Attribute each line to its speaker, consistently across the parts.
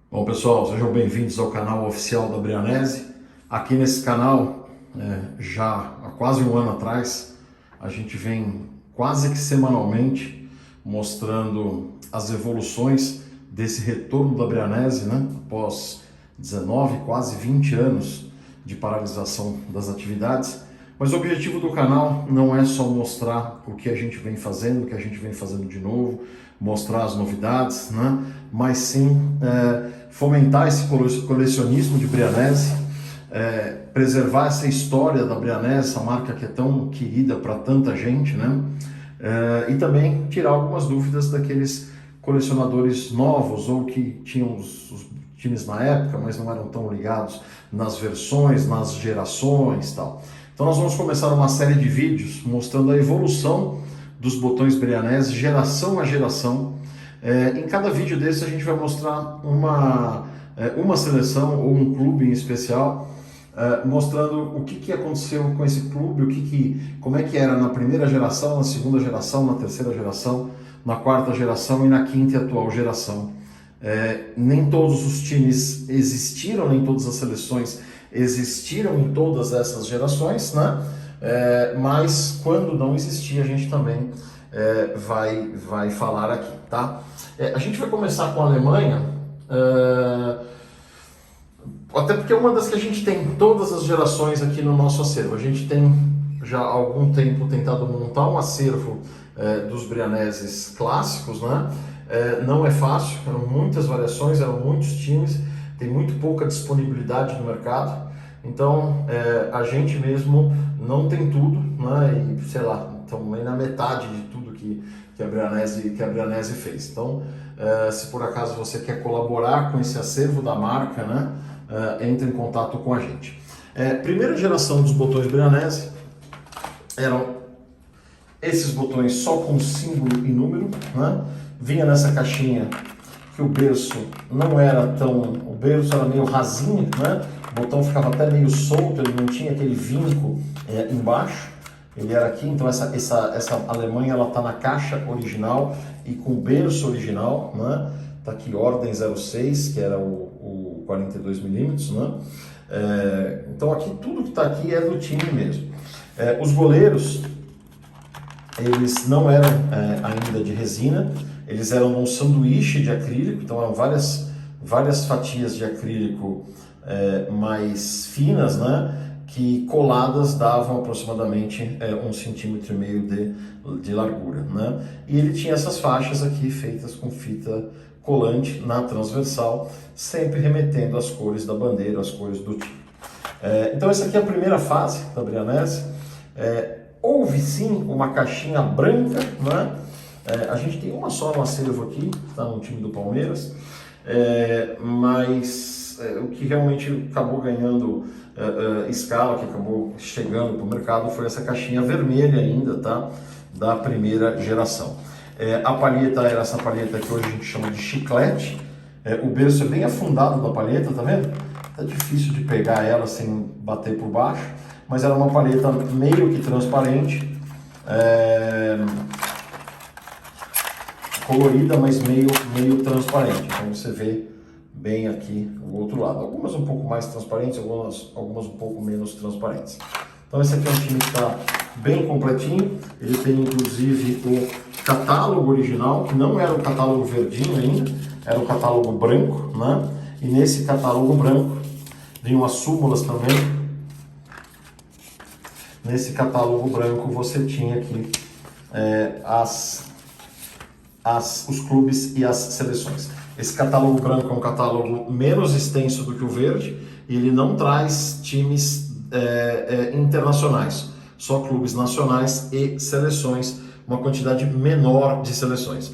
Speaker 1: Bom, pessoal, sejam bem-vindos ao canal oficial da Brianese. Aqui nesse canal, já há quase um ano atrás, a gente vem quase que semanalmente mostrando as evoluções desse retorno da Brianese, né? Após 19, quase 20 anos de paralisação das atividades. Mas o objetivo do canal não é só mostrar o que a gente vem fazendo, o que a gente vem fazendo de novo, mostrar as novidades, né? Mas sim fomentar esse colecionismo de Brianese, preservar essa história da Brianese, essa marca que é tão querida para tanta gente, né? E também tirar algumas dúvidas daqueles colecionadores novos ou que tinham os times na época, mas não eram tão ligados nas versões, nas gerações e tal. Então nós vamos começar uma série de vídeos mostrando a evolução dos botões Brianese, geração a geração. Em cada vídeo desse a gente vai mostrar uma seleção ou um clube em especial, mostrando o que aconteceu com esse clube, como é que era na primeira geração, na segunda geração, na terceira geração, na quarta geração e na quinta e atual geração. Nem todos os times existiram, nem todas as seleções existiram em todas essas gerações, né? Mas quando não existia, a gente também vai falar aqui, tá? A gente vai começar com a Alemanha, até porque é uma das que a gente tem todas as gerações aqui no nosso acervo. A gente tem já há algum tempo tentado montar um acervo dos Brianeses clássicos, né? Não é fácil, eram muitas variações, eram muitos times, tem muito pouca disponibilidade no mercado, então a gente mesmo não tem tudo, né? E sei lá, estamos aí na metade de tudo que a Brianese fez. Então, se por acaso você quer colaborar com esse acervo da marca, né? Entre em contato com a gente. Primeira geração dos botões Brianese eram esses botões só com símbolo e número, né? Vinha nessa caixinha que o berço não era tão... O berço era meio rasinho, né? O botão ficava até meio solto, ele não tinha aquele vinco embaixo. Ele era aqui, então essa Alemanha ela tá na caixa original e com o berço original, né? Tá aqui ordem 06, que era o 42mm, né? Então aqui tudo que tá aqui é do time mesmo. Os goleiros, eles não eram ainda de resina, eles eram um sanduíche de acrílico, então eram várias fatias de acrílico mais finas, né? Que coladas davam aproximadamente 1,5 cm de largura, né? E ele tinha essas faixas aqui feitas com fita colante na transversal, sempre remetendo às cores da bandeira, às cores do time. Então essa aqui é a primeira fase da Brianese. Houve sim uma caixinha branca, né? A gente tem uma só no acervo aqui, está no time do Palmeiras, mas o que realmente acabou ganhando escala, que acabou chegando para o mercado, foi essa caixinha vermelha ainda, tá? Da primeira geração. A palheta era essa palheta que hoje a gente chama de chiclete. O berço é bem afundado da palheta, tá vendo? Tá difícil de pegar ela sem bater por baixo, mas era uma palheta meio que transparente, colorida, mas meio transparente. Então você vê bem aqui o outro lado. Algumas um pouco mais transparentes, algumas um pouco menos transparentes. Então esse aqui é um time que está bem completinho. Ele tem inclusive o catálogo original, que não era o catálogo verdinho ainda, era o catálogo branco, né? E nesse catálogo branco vinham as súmulas também. Nesse catálogo branco você tinha aqui os clubes e as seleções. Esse catálogo branco é um catálogo menos extenso do que o verde e ele não traz times internacionais, só clubes nacionais e seleções, uma quantidade menor de seleções.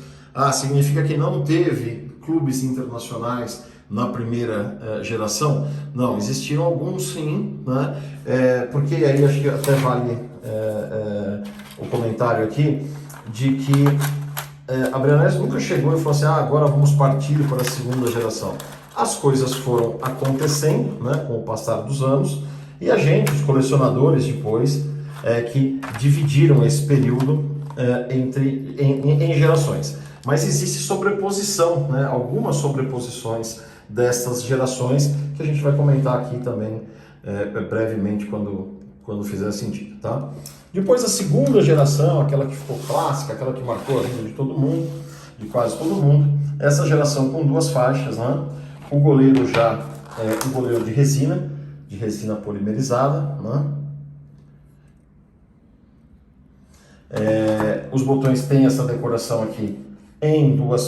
Speaker 1: Significa que não teve clubes internacionais na primeira geração? Não, existiram alguns sim, né? Porque aí acho que até vale o comentário aqui de que a Brianese nunca chegou e falou assim, agora vamos partir para a segunda geração. As coisas foram acontecendo, né, com o passar dos anos, e a gente, os colecionadores depois, que dividiram esse período em gerações. Mas existe sobreposição, né, algumas sobreposições dessas gerações, que a gente vai comentar aqui também brevemente quando fizer sentido, tá? Depois a segunda geração, aquela que ficou clássica, aquela que marcou a vida de todo mundo, de quase todo mundo, essa geração com duas faixas, né? O goleiro já é um goleiro de resina polimerizada, né? Os botões têm essa decoração aqui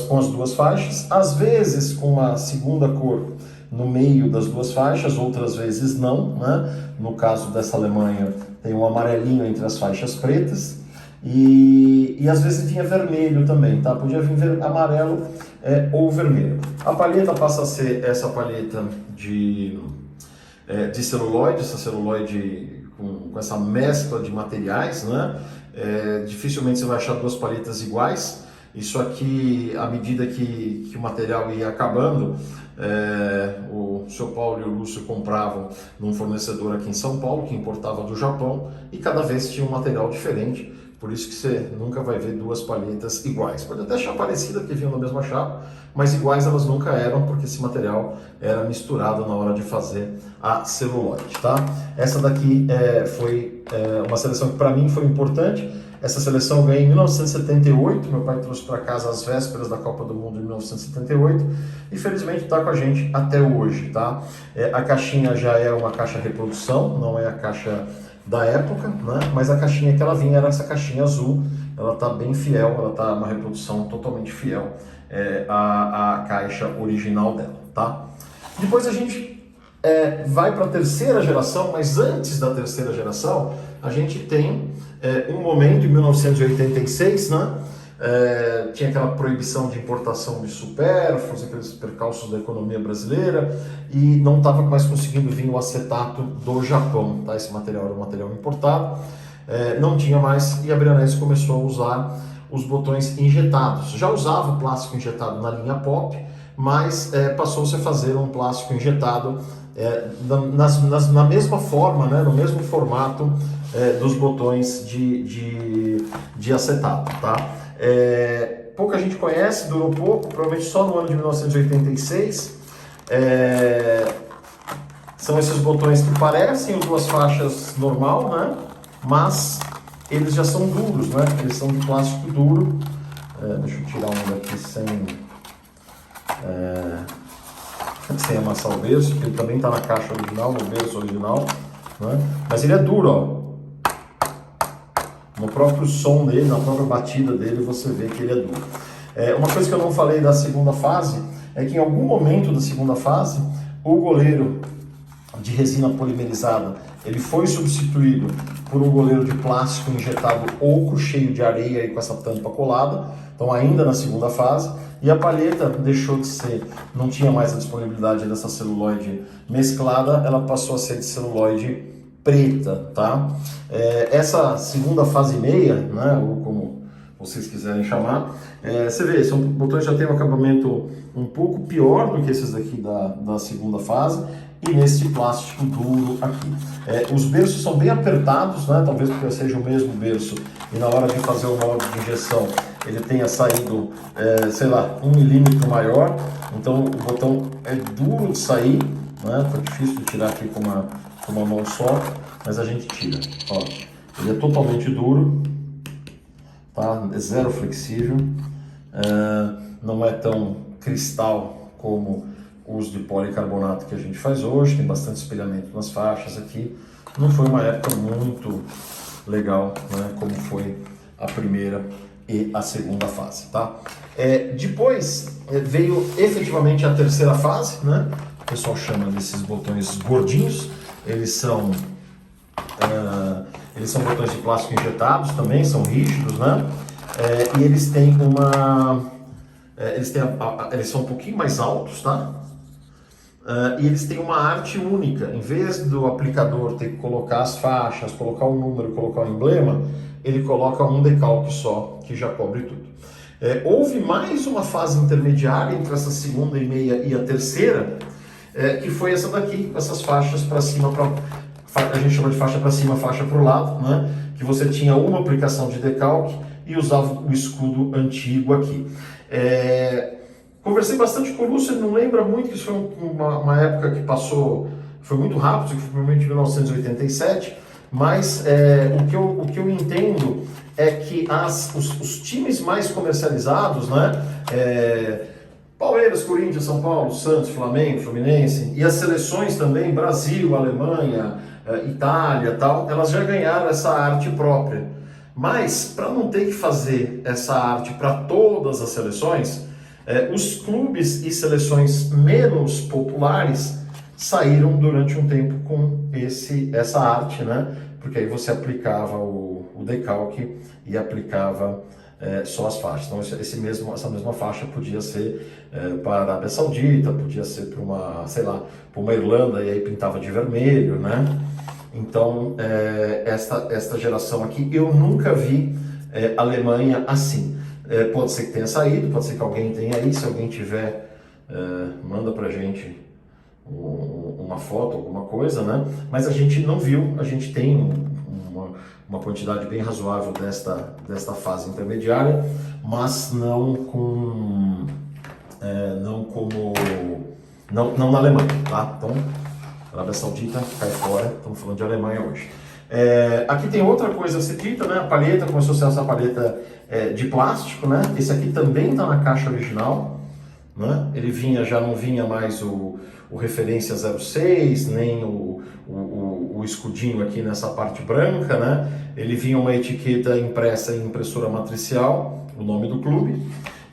Speaker 1: com as duas faixas, às vezes com uma segunda cor no meio das duas faixas, outras vezes não, né? No caso dessa Alemanha tem um amarelinho entre as faixas pretas e às vezes vinha vermelho também, tá? Podia vir amarelo ou vermelho. A palheta passa a ser essa palheta de celuloide, essa celuloide com essa mescla de materiais, né? Dificilmente você vai achar duas palhetas iguais. Isso aqui, à medida que o material ia acabando, o seu Paulo e o Lúcio compravam num fornecedor aqui em São Paulo, que importava do Japão, e cada vez tinha um material diferente, por isso que você nunca vai ver duas palhetas iguais. Pode até achar parecida, que vinham na mesma chapa, mas iguais elas nunca eram, porque esse material era misturado na hora de fazer a celuloide, tá? Essa daqui foi uma seleção que para mim foi importante. Essa seleção eu ganhei em 1978, meu pai trouxe para casa às vésperas da Copa do Mundo de 1978 e felizmente está com a gente até hoje, tá? A caixinha já é uma caixa reprodução, não é a caixa da época, né? Mas a caixinha que ela vinha era essa caixinha azul, ela está bem fiel, ela está uma reprodução totalmente fiel à caixa original dela, tá? Depois a gente vai para a terceira geração, mas antes da terceira geração, a gente tem um momento em 1986, né? Tinha aquela proibição de importação de supérfluos, aqueles percalços da economia brasileira, e não estava mais conseguindo vir o acetato do Japão, tá? Esse material era um material importado, não tinha mais, e a Brianese começou a usar os botões injetados. Já usava o plástico injetado na linha Pop, mas passou-se a fazer um plástico injetado na mesma forma, né, no mesmo formato dos botões de acetato, tá? Pouca gente conhece, durou pouco, provavelmente só no ano de 1986. São esses botões que parecem as duas faixas normal, né? Mas eles já são duros, né? Eles são de plástico duro. Deixa eu tirar um daqui sem amassar o berço, porque ele também está na caixa original, no berço original, né? Mas ele é duro, ó. No próprio som dele, na própria batida dele, você vê que ele é duro. Uma coisa que eu não falei da segunda fase é que em algum momento da segunda fase, o goleiro de resina polimerizada ele foi substituído por um goleiro de plástico injetado oco, cheio de areia e com essa tampa colada. Então ainda na segunda fase. E a palheta deixou de ser, não tinha mais a disponibilidade dessa celuloide mesclada, ela passou a ser de celuloide preta, tá? Essa segunda fase meia, né, ou como vocês quiserem chamar, você vê, são botões que já tem um acabamento um pouco pior do que esses daqui da segunda fase, e nesse plástico duro aqui. Os berços são bem apertados, né, talvez porque seja o mesmo berço, e na hora de fazer o molde de injeção ele tenha saído, sei lá, 1 milímetro maior, então o botão é duro de sair, né? Tá difícil de tirar aqui com uma mão só, mas a gente tira. Ó, ele é totalmente duro, tá? É zero flexível, não é tão cristal como os de policarbonato que a gente faz hoje, tem bastante espelhamento nas faixas aqui. Não foi uma época muito legal, né? Como foi a primeira e a segunda fase, tá? Depois veio efetivamente a terceira fase, né? O pessoal chama desses botões gordinhos. Eles são botões de plástico injetados também, são rígidos, né? E eles têm eles são um pouquinho mais altos, tá? E eles têm uma arte única. Em vez do aplicador ter que colocar as faixas, colocar o número, colocar o emblema, ele coloca um decalque só, que já cobre tudo. Houve mais uma fase intermediária entre essa segunda e meia e a terceira, que foi essa daqui, com essas faixas para cima, a gente chama de faixa para cima, faixa para o lado, né? Que você tinha uma aplicação de decalque e usava o escudo antigo aqui. Conversei bastante com o Lúcio, ele não lembra muito, que isso foi uma época que passou, foi muito rápido, que foi provavelmente em 1987, mas o que eu entendo é que os times mais comercializados, né, Palmeiras, Corinthians, São Paulo, Santos, Flamengo, Fluminense, e as seleções também, Brasil, Alemanha, Itália, tal, elas já ganharam essa arte própria. Mas, para não ter que fazer essa arte para todas as seleções, os clubes e seleções menos populares saíram durante um tempo com essa arte, né? Porque aí você aplicava o decalque e aplicava só as faixas. Então essa mesma faixa podia ser para a Arábia Saudita, podia ser para uma, sei lá, para uma Irlanda e aí pintava de vermelho, né? Então esta geração aqui eu nunca vi Alemanha assim. Pode ser que tenha saído, pode ser que alguém tenha aí, se alguém tiver, manda pra gente uma foto, alguma coisa, né? Mas a gente não viu, a gente tem uma quantidade bem razoável desta fase intermediária, mas não na Alemanha, tá? Então, Arábia Saudita cai fora, estamos falando de Alemanha hoje. Aqui tem outra coisa a ser dita, né? A palheta, começou a ser essa palheta de plástico, né? Esse aqui também está na caixa original, né? Ele já não vinha mais o referência 06, nem o escudinho aqui nessa parte branca, né? Ele vinha uma etiqueta impressa em impressora matricial, o nome do clube.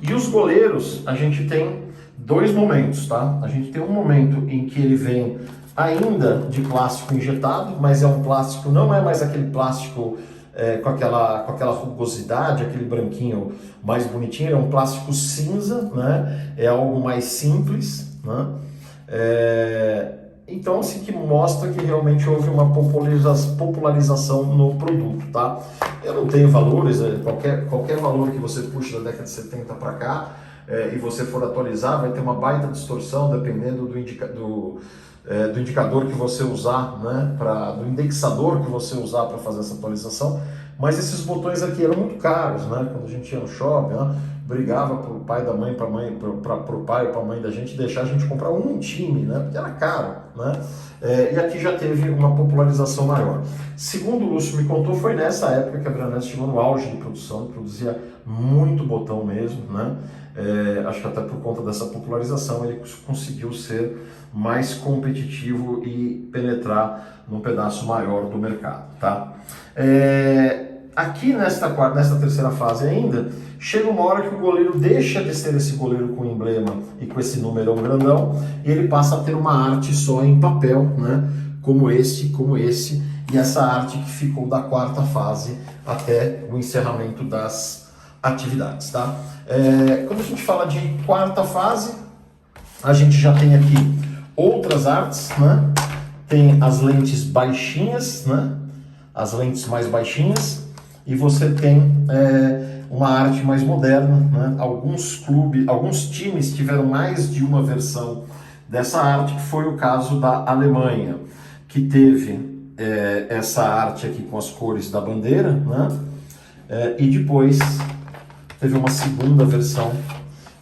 Speaker 1: E os goleiros, a gente tem dois momentos, tá? A gente tem um momento em que ele vem ainda de plástico injetado, mas é um plástico, não é mais aquele plástico com aquela rugosidade, aquele branquinho mais bonitinho, é um plástico cinza, né? É algo mais simples, né? Então, assim, que mostra que realmente houve uma popularização no produto, tá? Eu não tenho valores, qualquer valor que você puxe da década de 70 para cá, e você for atualizar, vai ter uma baita distorção dependendo do indicador que você usar, né? Do indexador que você usar para fazer essa atualização. Mas esses botões aqui eram muito caros, né? Quando a gente ia no shopping, né? Brigava pro pai da mãe, pro pai ou pra mãe da gente deixar a gente comprar um time, né? Porque era caro, né? E aqui já teve uma popularização maior. Segundo o Lúcio me contou, foi nessa época que a Brianese chegou no auge de produção, produzia muito botão mesmo, né? Acho que até por conta dessa popularização ele conseguiu ser mais competitivo e penetrar num pedaço maior do mercado, tá? Aqui nesta terceira fase ainda, chega uma hora que o goleiro deixa de ser esse goleiro com emblema e com esse numerão grandão, e ele passa a ter uma arte só em papel, né? Como esse, e essa arte que ficou da quarta fase até o encerramento das atividades, tá? Quando a gente fala de quarta fase, a gente já tem aqui outras artes, né? Tem as lentes baixinhas, né? As lentes mais baixinhas, e você tem uma arte mais moderna, né? Alguns times tiveram mais de uma versão dessa arte, que foi o caso da Alemanha, que teve essa arte aqui com as cores da bandeira, né? E depois teve uma segunda versão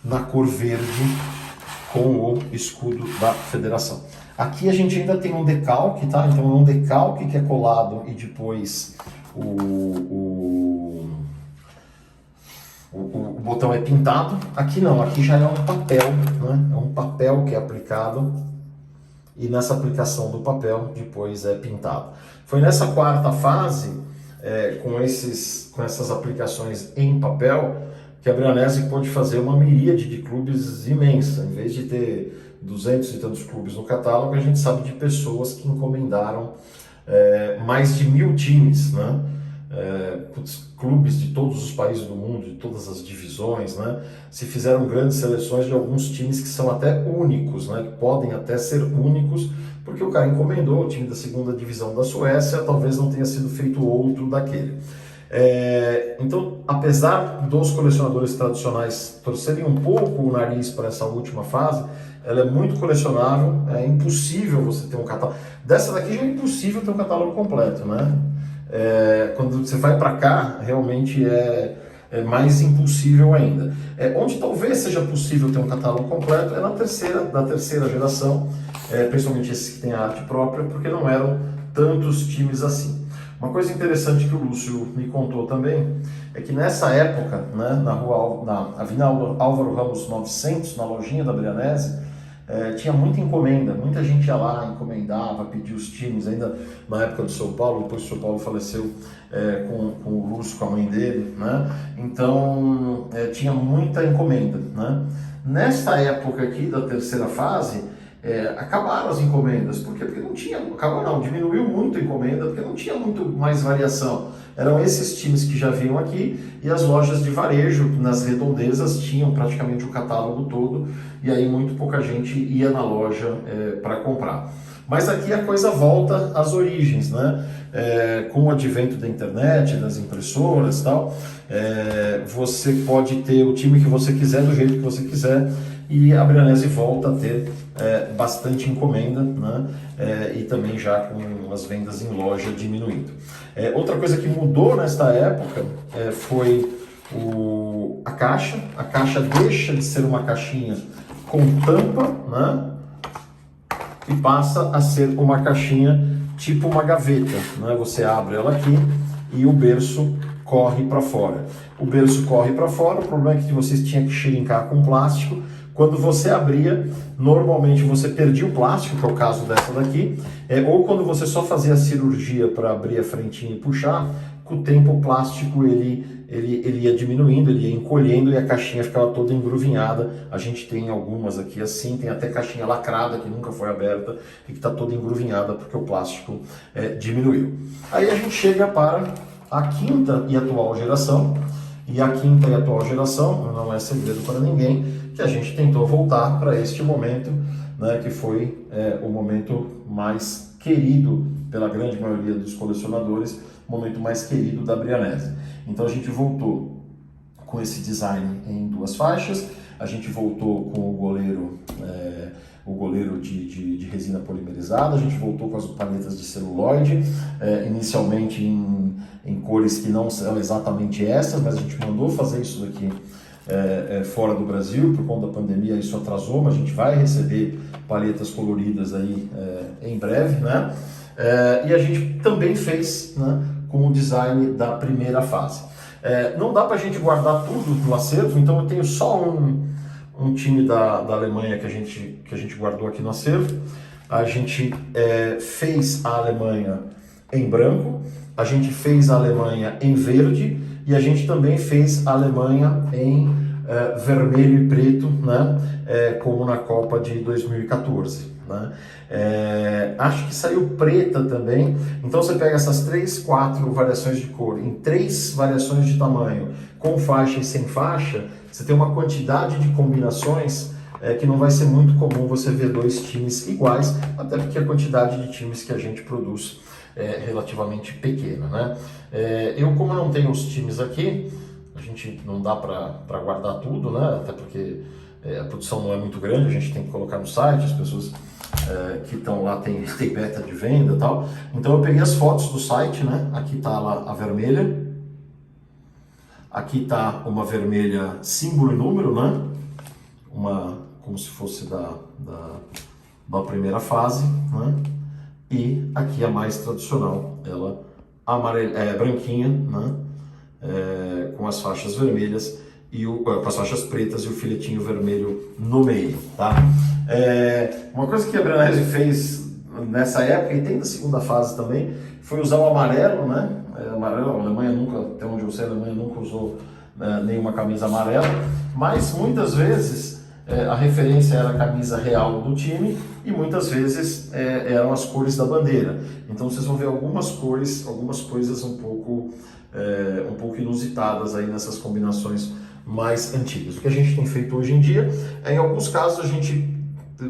Speaker 1: na cor verde com o escudo da federação. Aqui a gente ainda tem um decalque, tá? Então é um decalque que é colado e depois o botão é pintado. Aqui não, aqui já é um papel, né? É um papel que é aplicado e nessa aplicação do papel depois é pintado. Foi nessa quarta fase, com essas aplicações em papel, que a Brianese pôde fazer uma miríade de clubes imensa. Em vez de ter 200 e tantos clubes no catálogo, a gente sabe de pessoas que encomendaram mais de 1000 times, né? Clubes de todos os países do mundo, de todas as divisões, né? Se fizeram grandes seleções de alguns times que são até únicos, né? Que podem até ser únicos, porque o cara encomendou o time da segunda divisão da Suécia, talvez não tenha sido feito outro daquele. Então, apesar dos colecionadores tradicionais torcerem um pouco o nariz para essa última fase, ela é muito colecionável, é impossível você ter um catálogo. Dessa daqui já é impossível ter um catálogo completo, né? Quando você vai para cá, realmente mais impossível ainda. Onde talvez seja possível ter um catálogo completo é da terceira geração, principalmente esses que têm a arte própria, porque não eram tantos times assim. Uma coisa interessante que o Lúcio me contou também é que nessa época, né, na Avenida Álvaro Ramos 900, na lojinha da Brianese, tinha muita encomenda, muita gente ia lá, encomendava, pedia os times, ainda na época do São Paulo, depois o São Paulo faleceu com o Lúcio, com a mãe dele, né? Então tinha muita encomenda, né? Nesta época aqui da terceira fase, acabaram as encomendas. Por quê? Porque não tinha, acabou não, diminuiu muito a encomenda, porque não tinha muito mais variação. Eram esses times que já vinham aqui e as lojas de varejo nas redondezas tinham praticamente o catálogo todo e aí muito pouca gente ia na loja para comprar. Mas aqui a coisa volta às origens, né? Com o advento da internet, das impressoras e tal, você pode ter o time que você quiser, do jeito que você quiser, e a Brianese volta a ter bastante encomenda, né? E também já com as vendas em loja diminuindo. Outra coisa que mudou nesta época foi a caixa. A caixa deixa de ser uma caixinha com tampa, né? E passa a ser uma caixinha tipo uma gaveta, né? Você abre ela aqui e o berço corre para fora. O berço corre para fora, o problema é que você tinha que xerincar com plástico. Quando você abria, normalmente você perdia o plástico, que é o caso dessa daqui, ou quando você só fazia a cirurgia para abrir a frentinha e puxar, com o tempo o plástico ele ia diminuindo, ele ia encolhendo e a caixinha ficava toda engruvinhada. A gente tem algumas aqui assim, tem até caixinha lacrada que nunca foi aberta e que está toda engruvinhada porque o plástico diminuiu. Aí a gente chega para a quinta e atual geração, e a quinta e atual geração, não é segredo para ninguém, que a gente tentou voltar para este momento, né, que foi o momento mais querido pela grande maioria dos colecionadores, o momento mais querido da Brianese. Então a gente voltou com esse design em duas faixas, a gente voltou com o goleiro de resina polimerizada, a gente voltou com as palhetas de celuloide, inicialmente em cores que não são exatamente essas, mas a gente mandou fazer isso daqui fora do Brasil, por conta da pandemia isso atrasou, mas a gente vai receber palhetas coloridas aí em breve, né? E a gente também fez, né, com o design da primeira fase. Não dá para a gente guardar tudo no acervo, então eu tenho só um time da Alemanha que a gente guardou aqui no acervo. A gente fez a Alemanha em branco, a gente fez a Alemanha em verde e a gente também fez a Alemanha em vermelho e preto, né? Como na Copa de 2014. Né? Acho que saiu preta também. Então você pega essas 3, 4 variações de cor em 3 variações de tamanho, com faixa e sem faixa, você tem uma quantidade de combinações que não vai ser muito comum você ver 2 times iguais, até porque a quantidade de times que a gente produz é relativamente pequena, né? Eu, como não tenho os times aqui, a gente não dá para guardar tudo, né? Até porque a produção não é muito grande, a gente tem que colocar no site, as pessoas que estão lá tem beta de venda e tal. Então eu peguei as fotos do site, né? Aqui está lá a vermelha, aqui está uma vermelha símbolo e número, né? Como se fosse da primeira fase, né? E aqui a mais tradicional, ela branquinha, né? Com as faixas vermelhas e com as faixas pretas e o filetinho vermelho no meio, tá? Uma coisa que a Brianese fez nessa época, e tem da segunda fase também, foi usar o amarelo, né? Amarelo, a Alemanha nunca, até onde eu sei, a Alemanha nunca usou nenhuma camisa amarela, mas muitas vezes a referência era a camisa real do time e muitas vezes eram as cores da bandeira. Então vocês vão ver algumas cores, algumas coisas um pouco inusitadas aí nessas combinações mais antigas. O que a gente tem feito hoje em dia, em alguns casos a gente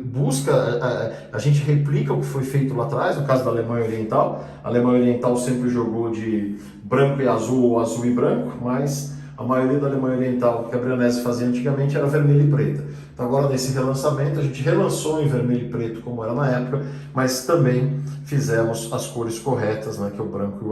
Speaker 1: busca, a gente replica o que foi feito lá atrás, no caso da Alemanha Oriental. A Alemanha Oriental sempre jogou de branco e azul ou azul e branco, mas a maioria da Alemanha Oriental que a Brianese fazia antigamente era vermelho e preta. Então agora nesse relançamento, a gente relançou em vermelho e preto como era na época, mas também fizemos as cores corretas, né, que é o branco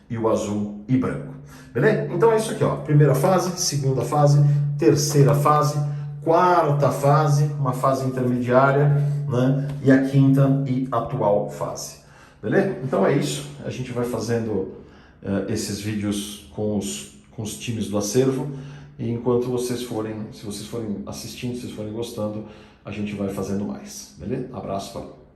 Speaker 1: e o azul e branco. Beleza? Então é isso aqui, ó. Primeira fase, segunda fase, terceira fase, quarta fase, uma fase intermediária, né, e a quinta e atual fase. Beleza? Então é isso. A gente vai fazendo esses vídeos com os times do acervo. E enquanto se vocês forem assistindo, se vocês forem gostando, a gente vai fazendo mais. Beleza? Abraço, valeu.